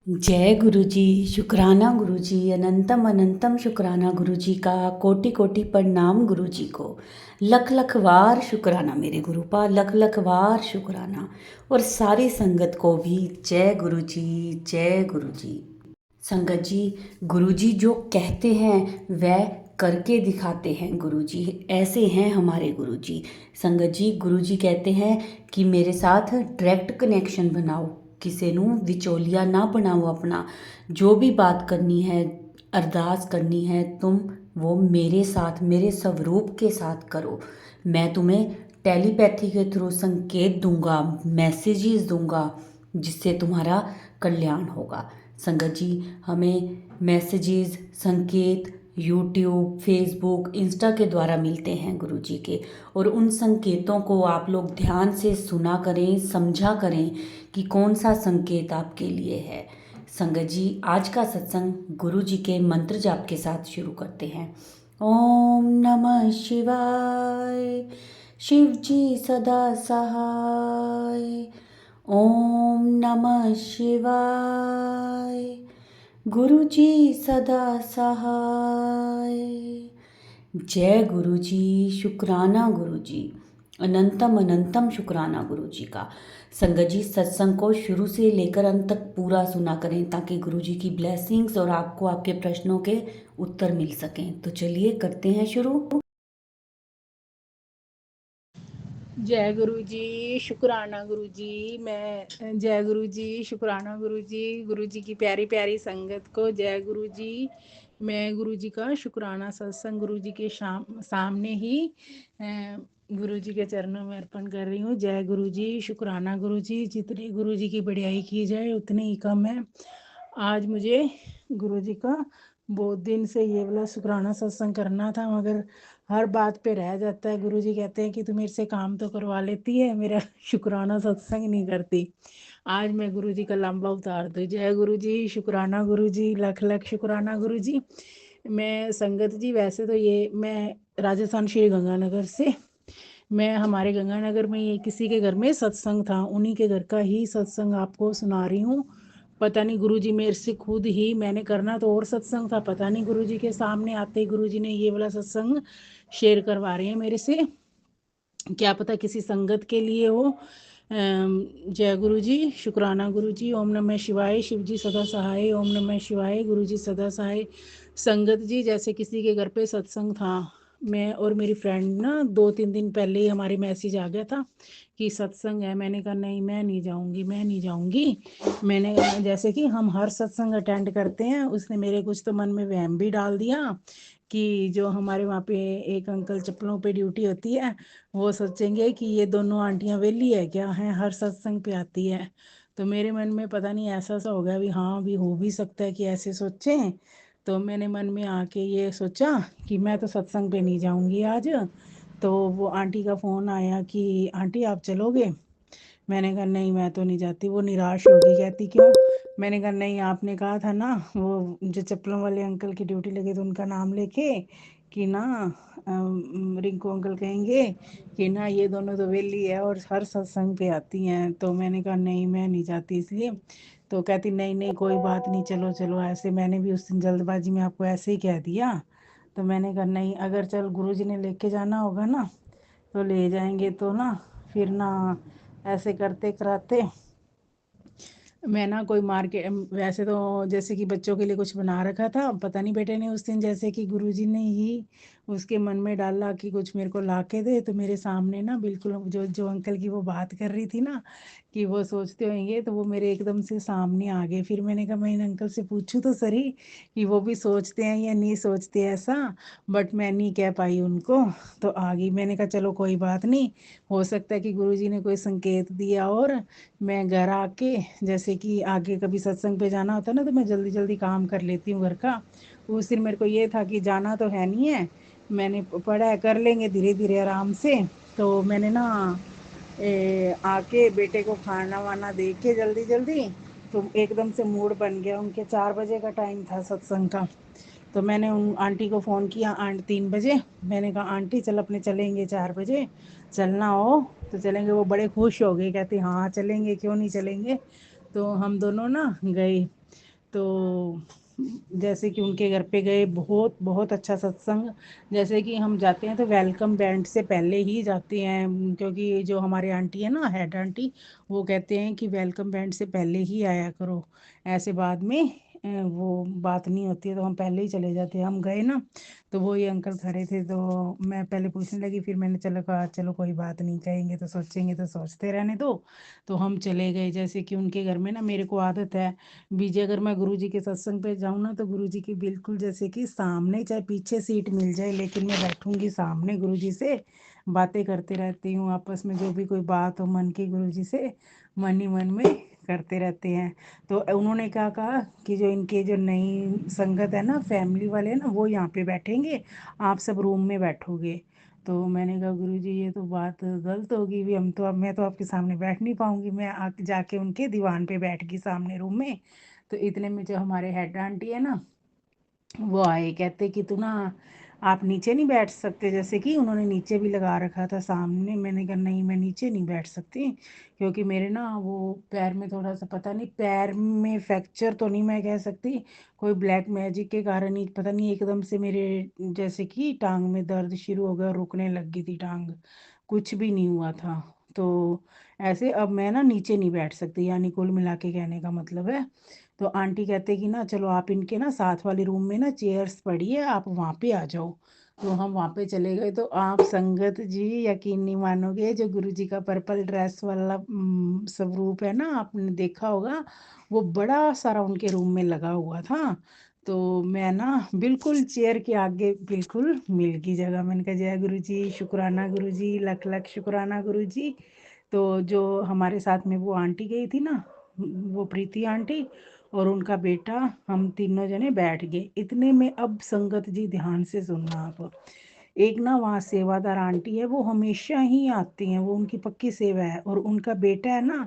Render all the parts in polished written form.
जय गुरु जी। शुक्राना गुरु जी, अनंतम अनंतम शुक्राना गुरु जी का। कोटि कोटि प्रणाम गुरु जी को। लख लख वार शुक्राना मेरे गुरु पा, लख लख वार शुक्राना। और सारी संगत को भी जय गुरु जी, जय गुरु जी। संगत जी, गुरु जी जो कहते हैं वह करके दिखाते हैं गुरु जी। ऐसे हैं हमारे गुरु जी। संगत जी, गुरु जी कहते हैं कि मेरे साथ डायरेक्ट कनेक्शन बनाओ, किसी ਨੂੰ ਵਿਚੋਲੀਆ ना बनाओ अपना। जो भी बात करनी है, अरदास करनी है, तुम वो मेरे साथ, मेरे स्वरूप के साथ करो। मैं तुम्हें टेलीपैथी के थ्रू संकेत दूंगा, मैसेजेस दूंगा, जिससे तुम्हारा कल्याण होगा। संगत जी, हमें मैसेजेस, संकेत यूट्यूब, फेसबुक, इंस्टा के द्वारा मिलते हैं गुरु जी के। और उन संकेतों को आप लोग ध्यान से सुना करें, समझा करें कि कौन सा संकेत आपके लिए है। संगत जी, आज का सत्संग गुरु जी के मंत्र जाप के साथ शुरू करते हैं। ओम नमः शिवाय। शिव जी सदा सहाय। ओम नमः शिवाय। गुरु जी सदा सहाय। जय गुरु जी। शुक्राना गुरु जी, अनंतम अनंतम शुक्राना गुरु जी का। संगत जी, सत्संग को शुरू से लेकर अंत तक पूरा सुना करें ताकि गुरु जी की ब्लेसिंग्स और आपको आपके प्रश्नों के उत्तर मिल सकें। तो चलिए करते हैं शुरू। जय गुरु जी, शुक्राना गुरु जी। मैं जय गुरु जी, शुक्राना गुरु जी की प्यारी प्यारी संगत को जय गुरु जी। मैं गुरु जी का शुक्राना सत्संग गुरु जी के सामने ही गुरु जी के चरणों में अर्पण कर रही हूँ। जय गुरु जी, शुक्राना गुरु जी। जितनी गुरु जी की बढ़ियाई की जाए उतनी ही कम है। आज मुझे गुरु जी का बहुत दिन से ये वाला शुक्राना सत्संग करना था, मगर हर बात पे रह जाता है। गुरु जी कहते हैं कि तू मेरे से काम तो करवा लेती है, मेरा शुक्राना सत्संग नहीं करती। आज मैं गुरु जी का लंबा उतार दूँ। जय गुरु जी, शुक्राना गुरु जी, लख लख शुक्राना गुरु जी। मैं संगत जी, वैसे तो ये मैं राजस्थान श्री गंगानगर से, मैं हमारे गंगानगर में ये किसी के घर में सत्संग था, उन्हीं के घर का ही सत्संग आपको सुना रही हूँ। पता नहीं गुरु जी मेरे से खुद ही, मैंने करना तो और सत्संग था, पता नहीं गुरु जी के सामने आते ही गुरु जी ने ये वाला सत्संग शेयर करवा रहे हैं मेरे से। क्या पता किसी संगत के लिए हो। जय गुरु जी, शुक्राना गुरु जी। ओम नमः शिवाय। शिव जी सदा सहाय। ओम नमः शिवाय। गुरु जी सदा सहाय। संगत जी, जैसे किसी के घर पे सत्संग था, मैं और मेरी फ्रेंड ना 2-3 दिन पहले ही हमारे मैसेज आ गया था कि सत्संग है। मैंने कहा नहीं, मैं नहीं जाऊंगी, मैं नहीं जाऊंगी। मैंने जैसे कि हम हर सत्संग अटेंड करते हैं, उसने मेरे कुछ तो मन में वहम भी डाल दिया कि जो हमारे वहाँ पे एक अंकल चप्पलों पे ड्यूटी होती है, वो सोचेंगे कि ये दोनों आंटियां वेली है क्या, हैं हर सत्संग पे आती है। तो मेरे मन में पता नहीं ऐसा सा हो गया भी, हाँ भी हो भी सकता है कि ऐसे सोचें। तो मैंने मन में आके ये सोचा कि मैं तो सत्संग पे नहीं जाऊंगी आज। तो वो आंटी का फ़ोन आया कि आंटी आप चलोगे। मैंने कहा नहीं, मैं तो नहीं जाती। वो निराश हो गई, कहती क्यों। मैंने कहा नहीं, आपने कहा था ना वो जो चप्पलों वाले अंकल की ड्यूटी लगे तो उनका नाम लेके कि ना रिंकू अंकल कहेंगे कि ना ये दोनों तो वेली है और हर सत्संग पे आती हैं। तो मैंने कहा नहीं, मैं नहीं जाती इसलिए। तो कहती नहीं नहीं कोई बात नहीं, चलो चलो। ऐसे मैंने भी उस दिन जल्दबाजी में आपको ऐसे ही कह दिया। तो मैंने कहा नहीं, अगर चल गुरु जी ने लेके जाना होगा ना तो ले जाएंगे। तो ना फिर ना ऐसे करते कराते मैं ना कोई मार्केट, वैसे तो जैसे कि बच्चों के लिए कुछ बना रखा था, पता नहीं बेटे ने उस दिन जैसे कि गुरुजी ने ही उसके मन में डाला कि कुछ मेरे को ला के दे। तो मेरे सामने ना बिल्कुल जो जो अंकल की वो बात कर रही थी ना कि वो सोचते होंगे, तो वो मेरे एकदम से सामने आ गए। फिर मैंने कहा मैं इन अंकल से पूछूं तो सही कि वो भी सोचते हैं या नहीं सोचते ऐसा, बट मैं नहीं कह पाई उनको। तो आ गई। मैंने कहा चलो कोई बात नहीं, हो सकता है कि गुरुजी ने कोई संकेत दिया। और मैं घर आके, जैसे कि आगे कभी सत्संग पे जाना होता है ना, तो मैं जल्दी जल्दी काम कर लेती हूँ घर का। उस दिन मेरे को ये था कि जाना तो है नहीं है, मैंने पढ़ा है कर लेंगे धीरे धीरे आराम से। तो मैंने ना आके बेटे को खाना वाना दे के जल्दी जल्दी, तो एकदम से मूड बन गया। उनके 4 बजे का टाइम था सत्संग का। तो मैंने उन आंटी को फ़ोन किया 3 बजे। मैंने कहा आंटी चल अपने चलेंगे 4 बजे, चलना हो तो चलेंगे। वो बड़े खुश हो गए, कहते हाँ चलेंगे, क्यों नहीं चलेंगे। तो हम दोनों ना गए। तो जैसे कि उनके घर पे गए, बहुत बहुत अच्छा सत्संग। जैसे कि हम जाते हैं तो वेलकम बैंड से पहले ही जाते हैं, क्योंकि जो हमारे आंटी है ना, हेड आंटी, वो कहते हैं कि वेलकम बैंड से पहले ही आया करो, ऐसे बाद में वो बात नहीं होती है, तो हम पहले ही चले जाते हैं। हम गए ना, तो वो ये अंकल खड़े थे, तो मैं पहले पूछने लगी, फिर मैंने चलो कहा चलो कोई बात नहीं, कहेंगे तो सोचेंगे तो सोचते रहने दो। तो हम चले गए। जैसे कि उनके घर में ना, मेरे को आदत है बीजे, अगर मैं गुरु जी के सत्संग पे जाऊँ ना, तो गुरु जी की बिल्कुल जैसे कि सामने, चाहे पीछे सीट मिल जाए, लेकिन मैं बैठूंगी सामने गुरु जी से, बातें करते रहती हूँ आपस में, जो भी कोई बात हो मन की, गुरु जी से मन ही मन में करते रहते हैं। तो उन्होंने क्या कहा कि जो इनके जो नई संगत है ना, फैमिली वाले हैं ना, वो यहाँ पे बैठेंगे, आप सब रूम में बैठोगे। तो मैंने कहा गुरु जी ये तो बात गलत होगी भी, हम तो अब मैं तो आपके सामने बैठ नहीं पाऊंगी, मैं जाके उनके दीवान पे बैठ गई सामने रूम में। तो इतने में जो हमारे हेड आंटी है ना, वो आए, कहते कि तू ना, आप नीचे नहीं बैठ सकते, जैसे कि उन्होंने नीचे भी लगा रखा था सामने। मैंने कहा नहीं, मैं नीचे नहीं बैठ सकती, क्योंकि मेरे ना वो पैर में थोड़ा सा, पता नहीं पैर में फ्रैक्चर तो नहीं मैं कह सकती, कोई ब्लैक मैजिक के कारण ही पता नहीं, एकदम से मेरे जैसे कि टांग में दर्द शुरू हो गया, रुकने लग गई थी टांग, कुछ भी नहीं हुआ था। तो ऐसे अब मैं ना नीचे नहीं बैठ सकती, यानी कुल मिला के कहने का मतलब है। तो आंटी कहते कि ना चलो आप इनके ना साथ वाले रूम में ना चेयर्स पड़ी है, आप वहाँ पे आ जाओ। तो हम वहाँ पे चले गए। तो आप संगत जी यकीन नहीं मानोगे, जो गुरु जी का पर्पल ड्रेस वाला स्वरूप है ना, आपने देखा होगा, वो बड़ा सारा उनके रूम में लगा हुआ था। तो मैं ना बिल्कुल चेयर के आगे बिल्कुल मिल गई जगह। मैंने कहा जय गुरु जी, शुक्राना गुरु जी, लख लख शुक्राना गुरु जी। तो जो हमारे साथ में वो आंटी गई थी ना, वो प्रीति आंटी और उनका बेटा, हम तीनों जने बैठ गए। इतने में अब संगत जी ध्यान से सुनना आप, एक ना वहाँ सेवादार आंटी है, वो हमेशा ही आती हैं, वो उनकी पक्की सेवा है, और उनका बेटा है ना,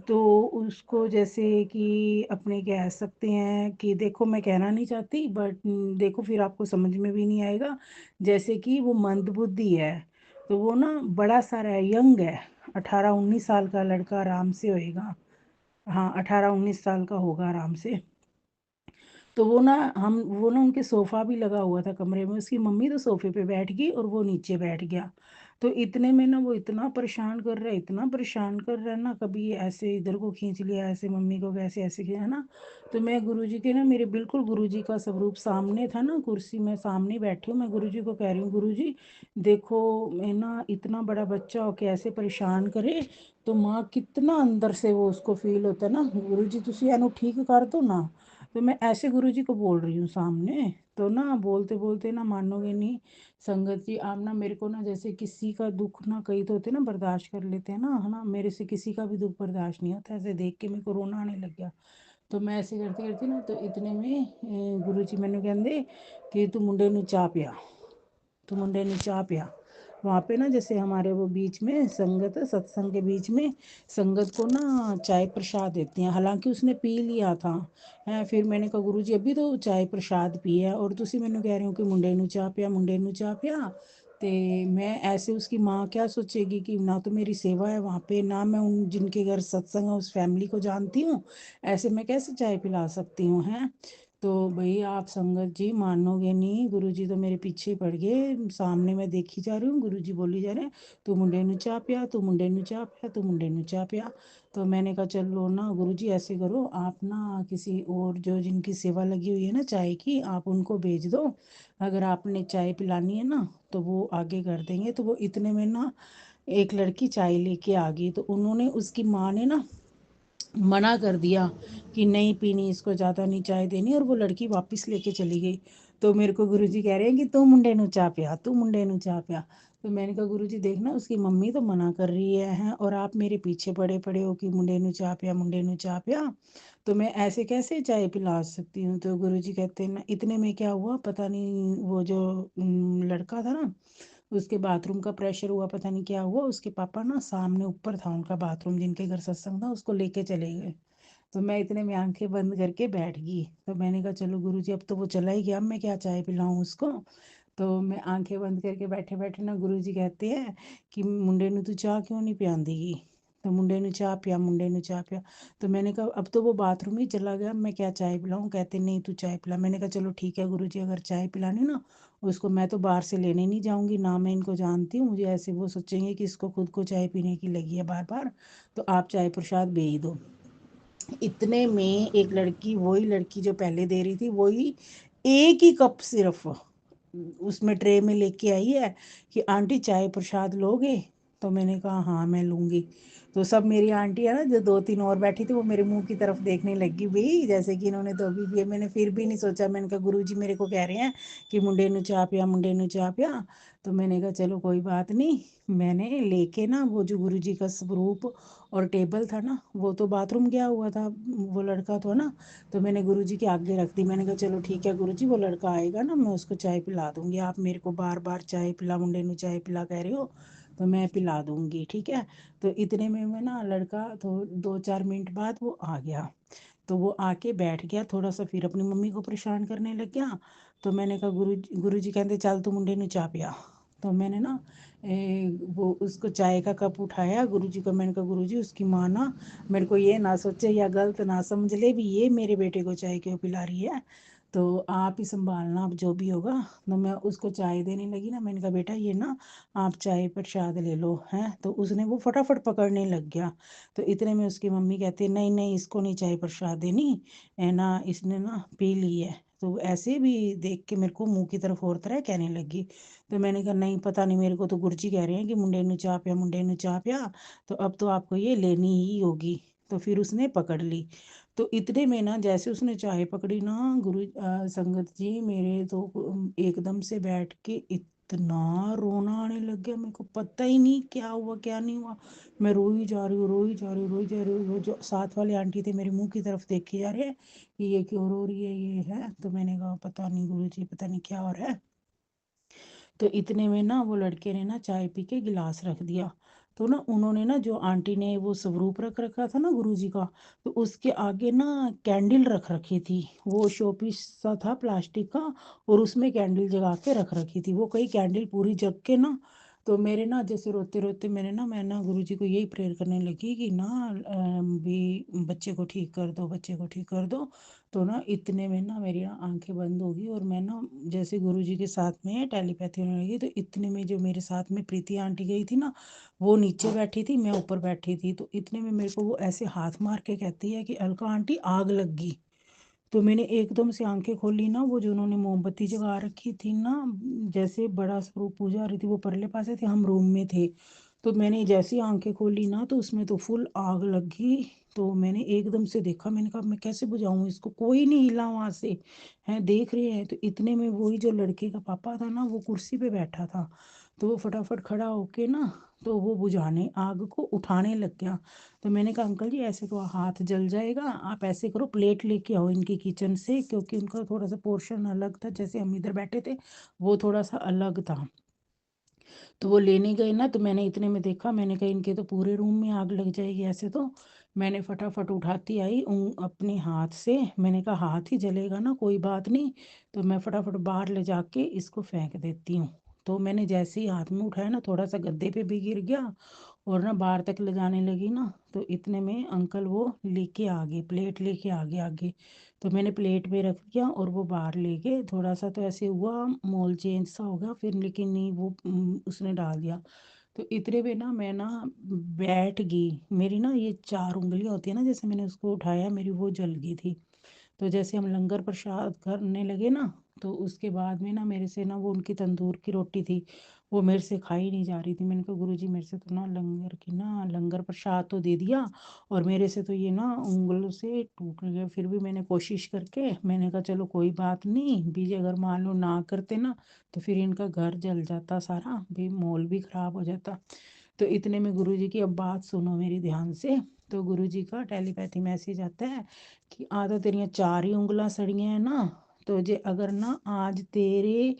तो उसको जैसे कि अपने कह सकते हैं कि, देखो मैं कहना नहीं चाहती बट देखो फिर आपको समझ में भी नहीं आएगा, जैसे कि वो मंदबुद्धि है। तो वो ना बड़ा सारा है, यंग है, 18-19 साल का लड़का आराम से होएगा। हाँ, 18-19 साल का होगा आराम से। तो वो ना उनके सोफा भी लगा हुआ था कमरे में, उसकी मम्मी तो सोफे पे बैठ गई और वो नीचे बैठ गया। तो इतने में ना वो इतना परेशान कर रहा है, इतना परेशान कर रहा है ना, कभी ऐसे इधर को खींच लिया, ऐसे मम्मी को कैसे ऐसे किया है ना। तो मैं गुरुजी के ना, मेरे बिल्कुल गुरुजी का स्वरूप सामने था ना, कुर्सी में सामने बैठी हूँ, मैं गुरुजी को कह रही हूँ गुरुजी देखो, मैं ना इतना बड़ा बच्चा हो के ऐसे परेशान करे, तो माँ कितना अंदर से वो उसको फील होता है ना, गुरुजी तुसी एनू ठीक कर दो ना। तो मैं ऐसे गुरुजी को बोल रही हूँ सामने। तो ना बोलते बोलते ना, मानोगे नहीं संगत जी, आप ना मेरे को ना, जैसे किसी का दुख ना, कई तो होते ना बर्दाश्त कर लेते हैं ना, है ना, मेरे से किसी का भी दुख बर्दाश्त नहीं होता, ऐसे देख के मेरे को रोना आने लग गया। तो मैं ऐसे करती करती ना, तो इतने में गुरु जी मैंने कहते कि तू मुंडे नू चाह पिया, तो मुंडे ने चाह पिया। वहाँ पे ना जैसे हमारे वो बीच में संगत, सत्संग के बीच में संगत को ना चाय प्रसाद देती हैं, हालांकि उसने पी लिया था है। फिर मैंने कहा गुरु जी अभी तो चाय प्रसाद पिया और तुसी मैंने कह रहे हो कि मुंडे नू चाह पिया, मुंडे नू चाह पिया। ते मैं ऐसे, उसकी माँ क्या सोचेगी कि ना तो मेरी सेवा है वहाँ पे, ना मैं उन जिनके घर सत्संग है उस फैमिली को जानती हूँ, ऐसे मैं कैसे चाय पिला सकती हूँ हैं। तो भाई आप संगत जी मानोगे नहीं, गुरुजी तो मेरे पीछे पड़ गए, सामने मैं देखी जा रही हूँ, गुरुजी बोली जा रहे हैं तू मुंडे नु चाह पिया, तू मुंडे नु चाह पिया, तू मुंडे नु चाह पिया। तो मैंने कहा चलो ना गुरुजी ऐसे करो, आप ना किसी और जो जिनकी सेवा लगी हुई है ना चाय की, आप उनको भेज दो, अगर आपने चाय पिलानी है ना तो वो आगे कर देंगे। तो वो इतने में ना एक लड़की चाय लेके आ गई, तो उन्होंने, उसकी माँ ने ना मना कर दिया कि नहीं पीनी, इसको ज़्यादा नहीं चाय देनी, और वो लड़की वापस लेके चली गई। तो मेरे को गुरुजी कह रहे हैं कि तू मुंडे नु चाह पिया, तू मुंडे नु चाह पिया। तो मैंने कहा गुरुजी देखना, उसकी मम्मी तो मना कर रही है हैं, और आप मेरे पीछे पड़े पड़े हो कि मुंडे नु चाह पिया, मुंडे नु चाह पिया, तो मैं ऐसे कैसे चाय पिला सकती हूँ। तो गुरुजी कहते हैं ना, इतने में क्या हुआ पता नहीं, वो जो लड़का था ना, उसके बाथरूम का प्रेशर हुआ, पता नहीं क्या हुआ, उसके पापा ना सामने ऊपर था उनका बाथरूम, जिनके घर सत्संग था, उसको लेके चले गए। तो मैं इतने में आंखें बंद करके बैठ गई। तो मैंने कहा चलो गुरुजी अब तो वो चला ही गया, अब मैं क्या चाय पिलाऊं उसको। तो मैं आंखें बंद करके बैठे बैठे ना, गुरुजी कहते हैं कि मुंडे नु तू चाह क्यों नहीं पियांदी। तो मुंडे ने चाह पिया, मुंडे ने चाह पिया। तो मैंने कहा अब तो वो बाथरूम ही चला गया, मैं क्या चाय पिलाऊं? कहते नहीं तू चाय पिला। मैंने कहा चलो ठीक है गुरुजी, अगर चाय पिलानी ना उसको, मैं तो बाहर से लेने नहीं जाऊंगी, ना मैं इनको जानती हूँ, मुझे ऐसे वो सोचेंगे कि इसको खुद को चाय पीने की लगी है बार बार, तो आप चाय प्रसाद भेज दो। इतने में एक लड़की, वही लड़की जो पहले दे रही थी, वही एक ही कप सिर्फ उसमें ट्रे में लेके आई है कि आंटी चाय प्रसाद लोगे? तो मैंने कहा हाँ मैं लूँगी। तो सब मेरी आंटी है ना जो 2-3 और बैठी थी, वो मेरे मुंह की तरफ देखने लगी भाई, जैसे कि इन्होंने तो अभी भी। मैंने फिर भी नहीं सोचा, मैंने कहा गुरुजी मेरे को कह रहे हैं कि मुंडे नु चाह पिया, मुंडे नु चाह पिया। तो मैंने कहा चलो कोई बात नहीं। मैंने लेके ना वो जो गुरुजी का स्वरूप और टेबल था ना, वो तो बाथरूम गया हुआ था वो लड़का तो ना, तो मैंने गुरुजी के आगे रख दी। मैंने कहा चलो ठीक है गुरुजी, वो लड़का आएगा ना मैं उसको चाय पिला दूंगी, आप मेरे को बार बार चाय पिला, मुंडे नु चाय पिला कह रहे हो, तो मैं पिला दूंगी, ठीक है। तो इतने में मैं ना लड़का तो 2-4 मिनट बाद वो आ गया। तो वो आके बैठ गया थोड़ा सा, फिर अपनी मम्मी को परेशान करने लग गया। तो मैंने कहा गुरुजी कहते चल तू मुंडे नु चाह पिया। तो मैंने ना वो उसको चाय का कप उठाया गुरुजी को। मैंने कहा गुरुजी उसकी माँ ना मेरे को ये ना सोचे या गलत ना समझ ले भी ये मेरे बेटे को चाय क्यों पिला रही है, तो आप ही संभालना, अब जो भी होगा। तो मैं उसको चाय देने लगी ना, मैंने कहा बेटा ये ना आप चाय प्रसाद ले लो हैं। तो उसने वो फटाफट पकड़ने लग गया। तो इतने में उसकी मम्मी कहती नहीं नहीं इसको नहीं चाय प्रसाद देनी, है ना, इसने ना पी ली है। तो ऐसे भी देख के मेरे को मुंह की तरफ और तरह कहने लगी। तो मैंने कहा नहीं पता नहीं, मेरे को तो गुरुजी कह रहे हैं कि मुंडे नु चाह पिया, मुंडे नु चाह पिया, तो अब तो आपको ये लेनी ही होगी। तो फिर उसने पकड़ ली। तो इतने में ना जैसे उसने चाय पकड़ी ना संगत जी, मेरे तो एकदम से बैठ के इतना रोना आने लग गया, मेरे को पता ही नहीं क्या हुआ क्या नहीं हुआ। मैं रोई जा रही हूँ, रोई जा रही हूँ, रोई जा रही हूँ। वो जो साथ वाले आंटी थे मेरे मुंह की तरफ देखे जा रहे हैं कि ये क्यों रो रही है ये है। तो मैंने कहा पता नहीं गुरुजी, पता नहीं क्या हो रहा है। तो इतने में ना वो लड़के ने ना चाय पी के गिलास रख दिया। तो ना उन्होंने ना जो आंटी ने वो स्वरूप रख रखा था ना गुरुजी का, तो उसके आगे ना कैंडल रख रखी थी, वो शोपीस सा था प्लास्टिक का, और उसमें कैंडल जगा के रख रखी थी। वो कई कैंडल पूरी जग के ना, तो मेरे ना जैसे रोते रोते मैं ना गुरुजी को यही प्रेयर करने लगी कि ना भी बच्चे को ठीक कर दो, बच्चे को ठीक कर दो। तो ना इतने में ना मेरी ना आंखें बंद हो गई, और मैं ना जैसे गुरुजी के साथ में टेलीपैथी होने लगी। तो इतने में जो मेरे साथ में प्रीति आंटी गई थी ना, वो नीचे बैठी थी, मैं ऊपर बैठी थी। तो इतने में मेरे को वो ऐसे हाथ मार के कहती है कि अलका आंटी आग लग गई। तो मैंने एकदम से आंखें खोली ना, वो जो उन्होंने मोमबत्ती जगा रखी थी ना, जैसे बड़ा स्वरूप पूजा रही थी, वो परले पासे थे, हम रूम में थे। तो मैंने जैसी आंखें खोली ना, तो उसमें तो फुल आग लगी। तो मैंने एकदम से देखा, मैंने कहा मैं कैसे बुझाऊं इसको, कोई नहीं हिला वहां से, हैं देख रहे हैं। तो इतने में वही जो लड़के का पापा था ना, वो कुर्सी पे बैठा था। तो वो फटाफट खड़ा होके ना, तो वो बुझाने आग को उठाने लग गया। तो मैंने कहा अंकल जी ऐसे तो हाथ जल जाएगा, आप ऐसे करो प्लेट लेके आओ इनकी किचन से, क्योंकि उनका थोड़ा सा पोर्शन अलग था, जैसे हम इधर बैठे थे वो थोड़ा सा अलग था। तो वो लेने गए ना, तो मैंने इतने में देखा, मैंने कहा इनके तो पूरे रूम में आग लग जाएगी ऐसे तो। मैंने फटाफट उठाती आई अपने हाथ से, मैंने कहा हाथ ही जलेगा ना, कोई बात नहीं। तो मैं फटाफट बाहर ले जाके इसको फेंक देती हूँ। तो मैंने जैसे ही हाथ में उठाया ना, थोड़ा सा गद्दे पे भी गिर गया, और ना बाहर तक ले जाने लगी ना, तो इतने में अंकल वो लेके आ गए, प्लेट लेके आ गए आगे। तो मैंने प्लेट में रख दिया और वो बाहर ले गए। थोड़ा सा तो ऐसे हुआ, मोल चेंज सा हो गया फिर, लेकिन नहीं वो उसने डाल दिया। तो इतने में ना मैं ना बैठ गई, मेरी ना ये 4 उंगलियां होती है ना, जैसे मैंने उसको उठाया मेरी वो जल गई थी। तो जैसे हम लंगर प्रसाद करने लगे ना, तो उसके बाद में ना मेरे से ना वो उनकी तंदूर की रोटी थी, वो मेरे से खाई नहीं जा रही थी। मैंने कहा गुरुजी मेरे से तो ना लंगर प्रसाद तो दे दिया, और मेरे से तो ये ना उंगलों से टूट गया। फिर भी मैंने कोशिश करके मैंने कहा चलो कोई बात नहीं, बीज अगर मान लो ना करते ना, तो फिर इनका घर जल जाता सारा भी, माहौल भी खराब हो जाता। तो इतने में गुरुजी की अब बात सुनो मेरी ध्यान से। तो गुरुजी का टेलीपैथी मैसेज आता है कि तो तेरियां 4 ही उंगलां सड़ियां है ना, तो जे अगर ना आज तेरे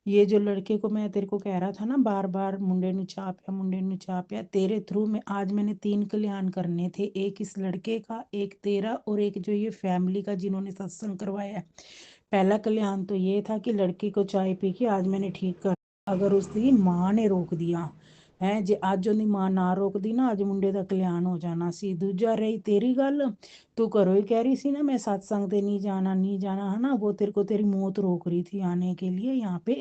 ये जो लड़के को मैं तेरे को कह रहा था ना बार बार मुंडे नु चाह पिया, मुंडे नु चाह पिया, तेरे थ्रू में आज मैंने 3 कल्याण करने थे, एक इस लड़के का, एक तेरा, और एक जो ये फैमिली का जिन्होंने सत्संग करवाया है। पहला कल्याण तो ये था कि लड़की को चाय पी के आज मैंने ठीक कर, अगर उसकी माँ ने रोक दिया, ਹੈ ਜੇ ਅੱਜ ਉਹਦੀ ਮਾਂ ਨਾ ਰੋਕਦੀ ਨਾ ਅੱਜ ਮੁੰਡੇ ਦਾ ਕਲਿਆਣ ਹੋ ਜਾਣਾ ਸੀ। ਦੂਜਾ ਰਹੀ ਤੇਰੀ ਗੱਲ, ਤੂੰ ਘਰੋਂ ਹੀ ਕਹਿ ਰਹੀ ਸੀ ना मैं सत्संग पे नहीं जाना नहीं जाना, है ना, वो तेरे को तेरी मौत रोक रही थी आने के लिए यहाँ पे,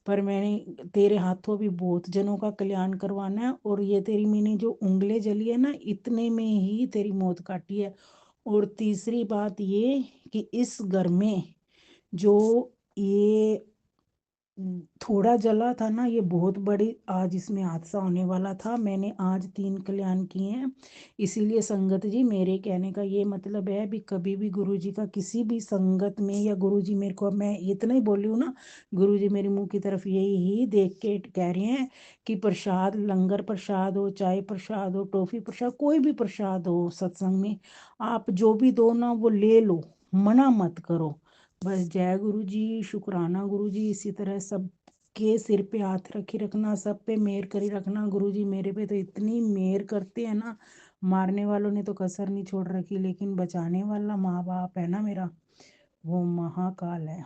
पर मैंने तेरे हाथों भी बहुत जनों का कल्याण करवाना है, और ये तेरी मैंने जो उंगलें जली है ना इतने में ही तेरी मौत काटी है। और तीसरी बात ये कि इस घर में जो ये थोड़ा जला था ना, ये बहुत बड़ी आज इसमें हादसा होने वाला था। मैंने आज 3 कल्याण किए हैं। इसीलिए संगत जी मेरे कहने का ये मतलब है भी कभी भी गुरु जी का किसी भी संगत में, या गुरु जी मेरे को, मैं इतना ही बोली हूँ ना, गुरु जी मेरे मुंह की तरफ यही ही देख के कह रहे हैं कि प्रसाद, लंगर प्रसाद हो, चाय प्रसाद हो, टॉफी प्रसाद, कोई भी प्रसाद हो सत्संग में, आप जो भी दो ना वो ले लो, मना मत करो। बस जय गुरु जी, शुक्राना गुरु जी। इसी तरह सब के सिर पे हाथ रखी रखना, सब पे मेहर करी रखना। गुरु जी मेरे पे तो इतनी मेहर करते हैं ना, मारने वालों ने तो कसर नहीं छोड़ रखी, लेकिन बचाने वाला माँ बाप है ना मेरा, वो महाकाल है,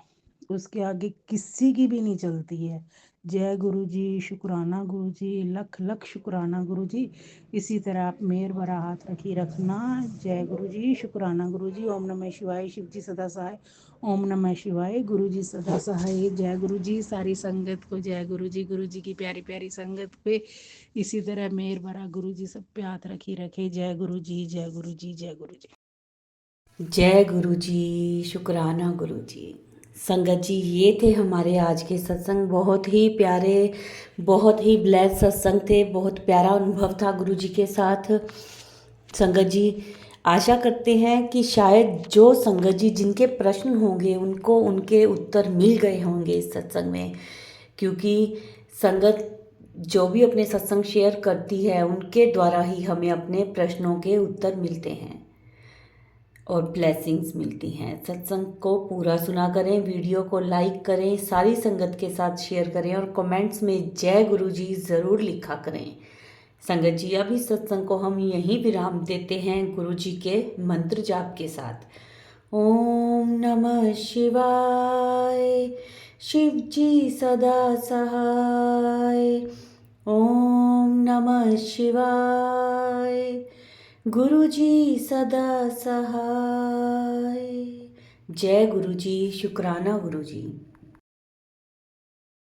उसके आगे किसी की भी नहीं चलती है। जय गुरु जी, शुक्राना गुरु जी, लख लख शुक्राना गुरु जी। इसी तरह आप मेहर भरा हाथ रखी रखना। जय गुरु जी, शुक्राना गुरु जी। ओम नमः शिवाय। शिव जी सदा सहाय। ओम नमः शिवाय। गुरु जी सदा सहाय। जय गुरु जी। सारी संगत को जय गुरु जी। गुरु जी की प्यारी प्यारी संगत पे इसी तरह मेहर भरा गुरु जी सब पे हाथ रखी रखे। जय गुरु जी, जय गुरु जी, जय गुरु जी। जय गुरु जी, शुक्राना गुरु जी। संगत जी, ये थे हमारे आज के सत्संग। बहुत ही प्यारे, बहुत ही ब्लेस सत्संग थे। बहुत प्यारा अनुभव था गुरु जी के साथ। संगत जी, आशा करते हैं कि शायद जो संगत जी जिनके प्रश्न होंगे उनको उनके उत्तर मिल गए होंगे इस सत्संग में, क्योंकि संगत जो भी अपने सत्संग शेयर करती है उनके द्वारा ही हमें अपने प्रश्नों के उत्तर मिलते हैं और ब्लेसिंग्स मिलती हैं। सत्संग को पूरा सुना करें, वीडियो को लाइक करें, सारी संगत के साथ शेयर करें और कमेंट्स में जय गुरु जी ज़रूर लिखा करें। संगत जी, अभी सत्संग को हम यहीं विराम देते हैं गुरु जी के मंत्र जाप के साथ। ओम नमः शिवाय। शिव जी सदा सहाय। ओम नमः शिवाय। गुरु जी सदा सहाय। जय गुरु जी, शुक्राना गुरु जी।